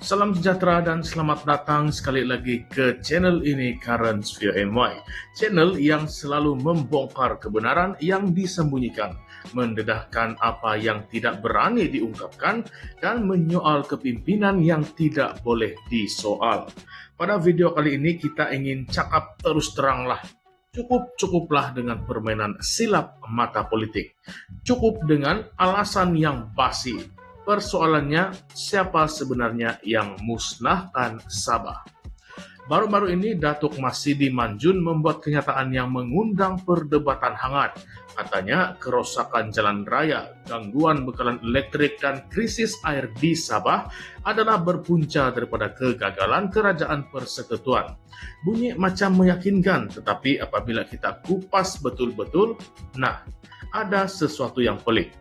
Salam sejahtera dan selamat datang sekali lagi ke channel ini, Currents via MY. Channel yang selalu membongkar kebenaran yang disembunyikan, mendedahkan apa yang tidak berani diungkapkan, dan menyoal kepimpinan yang tidak boleh disoal. Pada video kali ini kita ingin cakap terus teranglah. Cukuplah dengan permainan silap mata politik. Cukup dengan alasan yang basi. Persoalannya, siapa sebenarnya yang musnahkan Sabah? Baru-baru ini Datuk Masidi Manjun membuat kenyataan yang mengundang perdebatan hangat. Katanya kerusakan jalan raya, gangguan bekalan elektrik, dan krisis air di Sabah adalah berpunca daripada kegagalan Kerajaan Persekutuan. Bunyi macam meyakinkan, tetapi apabila kita kupas betul-betul, ada sesuatu yang pelik.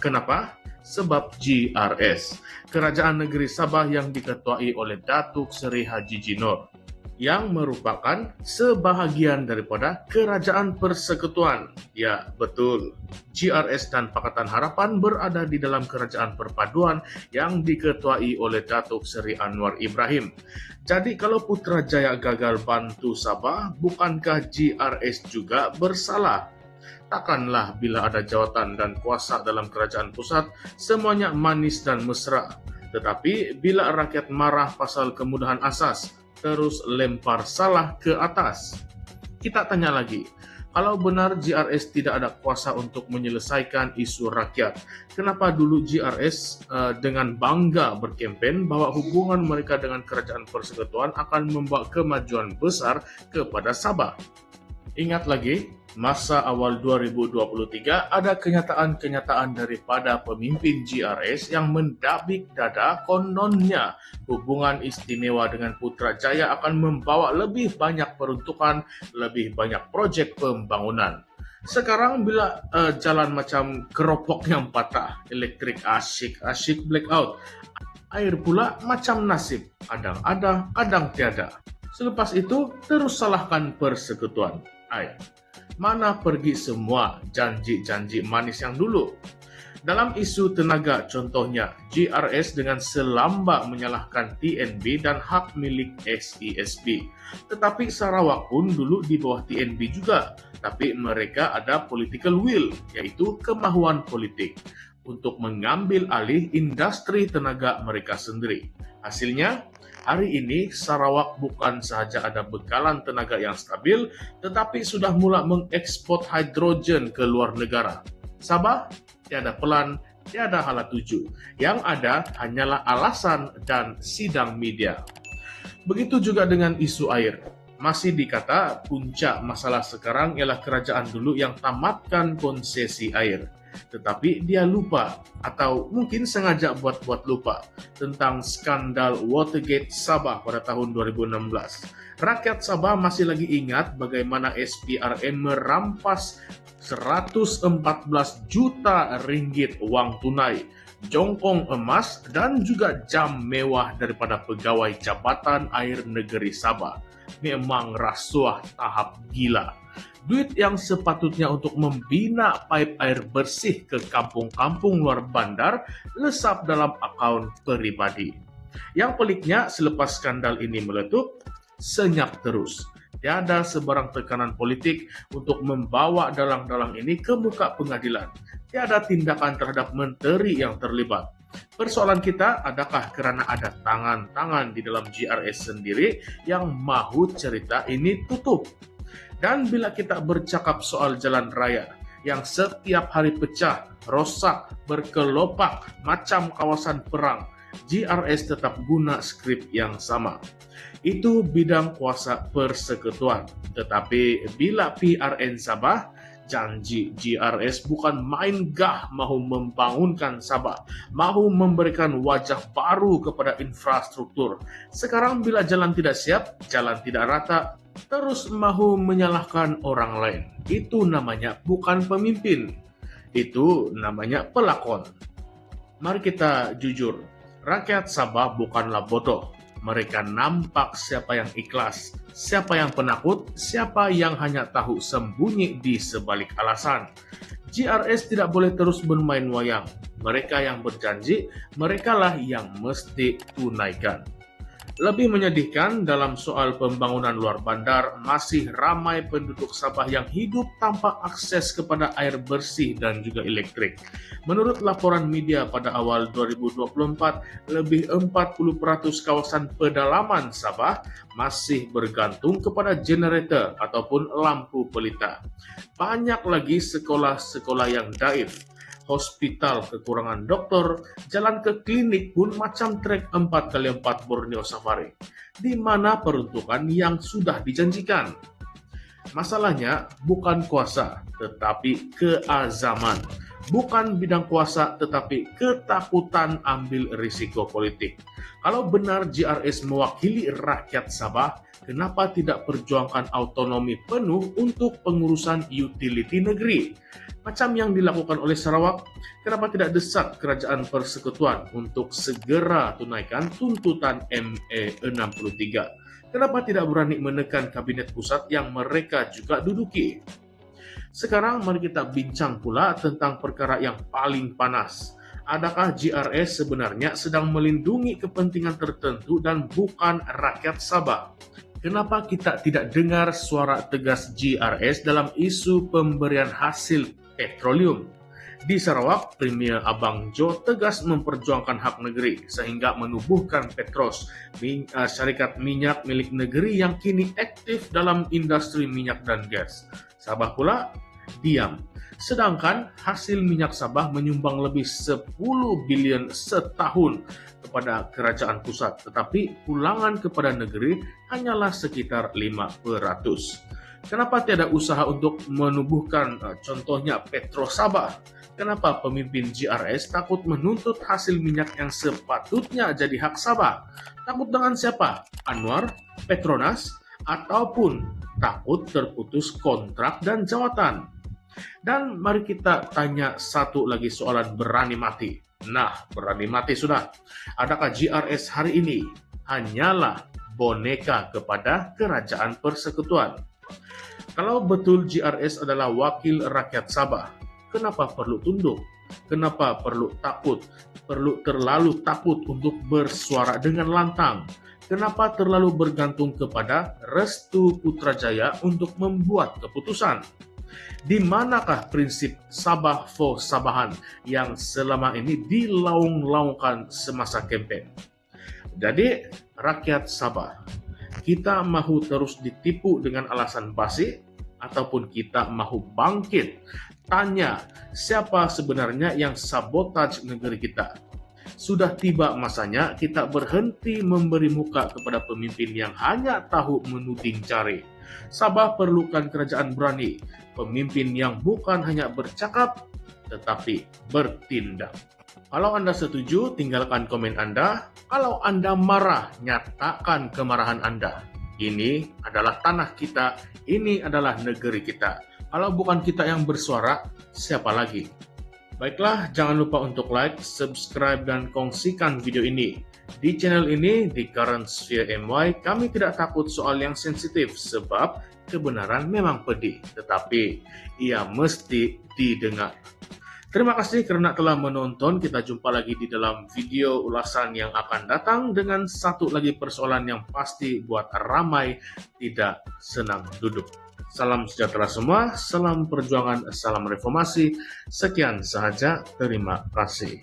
Kenapa? Sebab GRS, Kerajaan Negeri Sabah yang diketuai oleh Datuk Seri Haji Jinor, yang merupakan sebahagian daripada Kerajaan Persekutuan. Ya, betul. GRS dan Pakatan Harapan berada di dalam Kerajaan Perpaduan yang diketuai oleh Datuk Seri Anwar Ibrahim. Jadi kalau Putrajaya gagal bantu Sabah, bukankah GRS juga bersalah? Takkanlah bila ada jawatan dan kuasa dalam kerajaan pusat, semuanya manis dan mesra. Tetapi bila rakyat marah pasal kemudahan asas, terus lempar salah ke atas. Kita tanya lagi, kalau benar GRS tidak ada kuasa untuk menyelesaikan isu rakyat, kenapa dulu GRS dengan bangga berkempen bahwa hubungan mereka dengan Kerajaan Persekutuan akan membawa kemajuan besar kepada Sabah? Ingat lagi, masa awal 2023 ada kenyataan-kenyataan daripada pemimpin GRS yang mendabik dada kononnya hubungan istimewa dengan Putrajaya akan membawa lebih banyak peruntukan, lebih banyak projek pembangunan. Sekarang bila jalan macam keropok yang patah, elektrik asyik blackout, air pula macam nasib, kadang ada, kadang tiada. Selepas itu terus salahkan Persekutuan. Mana pergi semua janji-janji manis yang dulu? Dalam isu tenaga, contohnya, GRS dengan selamba menyalahkan TNB dan hak milik SESB. Tetapi Sarawak pun dulu di bawah TNB juga. Tapi mereka ada political will, yaitu kemahuan politik, untuk mengambil alih industri tenaga mereka sendiri. Hasilnya, hari ini Sarawak bukan sahaja ada bekalan tenaga yang stabil, tetapi sudah mula mengekspor hidrogen ke luar negara. Sabah, tiada pelan, tiada hala tuju. Yang ada hanyalah alasan dan sidang media. Begitu juga dengan isu air. Masih dikata puncak masalah sekarang ialah kerajaan dulu yang tamatkan konsesi air. Tetapi dia lupa, atau mungkin sengaja buat lupa, tentang skandal Watergate Sabah pada tahun 2016. Rakyat Sabah masih lagi ingat bagaimana SPRM merampas 114 juta ringgit wang tunai, jongkong emas, dan juga jam mewah daripada pegawai Jabatan Air Negeri Sabah. Memang rasuah tahap gila. Duit yang sepatutnya untuk membina pipe air bersih ke kampung-kampung luar bandar lesap dalam akaun pribadi. Yang peliknya, selepas skandal ini meletup, senyap terus. Tiada sebarang tekanan politik untuk membawa dalang-dalang ini ke muka pengadilan. Tiada tindakan terhadap menteri yang terlibat. Persoalan kita, adakah kerana ada tangan-tangan di dalam GRS sendiri yang mahu cerita ini tutup? Dan bila kita bercakap soal jalan raya yang setiap hari pecah, rosak, berkelopak macam kawasan perang, GRS tetap guna skrip yang sama. Itu bidang kuasa Persekutuan. Tetapi bila PRN Sabah, janji GRS bukan main gah mahu membangunkan Sabah, mahu memberikan wajah baru kepada infrastruktur. Sekarang bila jalan tidak siap, jalan tidak rata, terus mahu menyalahkan orang lain. Itu namanya bukan pemimpin. Itu namanya pelakon. Mari kita jujur, rakyat Sabah bukanlah bodoh. Mereka nampak siapa yang ikhlas, siapa yang penakut, siapa yang hanya tahu sembunyi di sebalik alasan. GRS tidak boleh terus bermain wayang. Mereka yang berjanji, merekalah yang mesti tunaikan. Lebih menyedihkan, dalam soal pembangunan luar bandar, masih ramai penduduk Sabah yang hidup tanpa akses kepada air bersih dan juga elektrik. Menurut laporan media pada awal 2024, lebih 40% kawasan pedalaman Sabah masih bergantung kepada generator ataupun lampu pelita. Banyak lagi sekolah-sekolah yang daif, hospital kekurangan dokter, jalan ke klinik pun macam trek 4x4 Borneo Safari, di mana peruntukan yang sudah dijanjikan. Masalahnya bukan kuasa, tetapi keazaman. Bukan bidang kuasa, tetapi ketakutan ambil risiko politik. Kalau benar GRS mewakili rakyat Sabah, kenapa tidak perjuangkan autonomi penuh untuk pengurusan utility negeri? Macam yang dilakukan oleh Sarawak, kenapa tidak desak Kerajaan Persekutuan untuk segera tunaikan tuntutan MA63? Kenapa tidak berani menekan Kabinet Pusat yang mereka juga duduki? Sekarang mari kita bincang pula tentang perkara yang paling panas. Adakah GRS sebenarnya sedang melindungi kepentingan tertentu dan bukan rakyat Sabah? Kenapa kita tidak dengar suara tegas GRS dalam isu pemberian hasil petroleum? Di Sarawak, Premier Abang Jo tegas memperjuangkan hak negeri sehingga menubuhkan Petros, syarikat minyak milik negeri yang kini aktif dalam industri minyak dan gas. Sabah pula diam. Sedangkan hasil minyak Sabah menyumbang lebih 10 bilion setahun kepada kerajaan pusat, tetapi pulangan kepada negeri hanyalah sekitar 5%. Kenapa tiada usaha untuk menubuhkan contohnya Petro Sabah? Kenapa pemimpin GRS takut menuntut hasil minyak yang sepatutnya jadi hak Sabah? Takut dengan siapa? Anwar, Petronas, ataupun takut terputus kontrak dan jawatan? Dan mari kita tanya satu lagi soalan berani mati. Nah, berani mati sudah. Adakah GRS hari ini hanyalah boneka kepada Kerajaan Persekutuan? Kalau betul GRS adalah wakil rakyat Sabah, kenapa perlu tunduk? Kenapa perlu takut? Perlu terlalu takut untuk bersuara dengan lantang? Kenapa terlalu bergantung kepada restu Putrajaya untuk membuat keputusan? Di manakah prinsip Sabah for Sabahan yang selama ini dilaung-laungkan semasa kempen? Jadi, rakyat Sabah, kita mahu terus ditipu dengan alasan basi ataupun kita mahu bangkit? Tanya, siapa sebenarnya yang sabotaj negeri kita? Sudah tiba masanya kita berhenti memberi muka kepada pemimpin yang hanya tahu menuding jari. Sabah perlukan kerajaan berani, pemimpin yang bukan hanya bercakap, tetapi bertindak. Kalau Anda setuju, tinggalkan komen Anda. Kalau Anda marah, nyatakan kemarahan Anda. Ini adalah tanah kita, ini adalah negeri kita. Kalau bukan kita yang bersuara, siapa lagi? Baiklah, jangan lupa untuk like, subscribe, dan kongsikan video ini. Di channel ini, di Current Sphere MY, kami tidak takut soal yang sensitif sebab kebenaran memang pedih, tetapi ia mesti didengar. Terima kasih karena telah menonton. Kita jumpa lagi di dalam video ulasan yang akan datang dengan satu lagi persoalan yang pasti buat ramai tidak senang duduk. Salam sejahtera semua, salam perjuangan, salam reformasi. Sekian sahaja, terima kasih.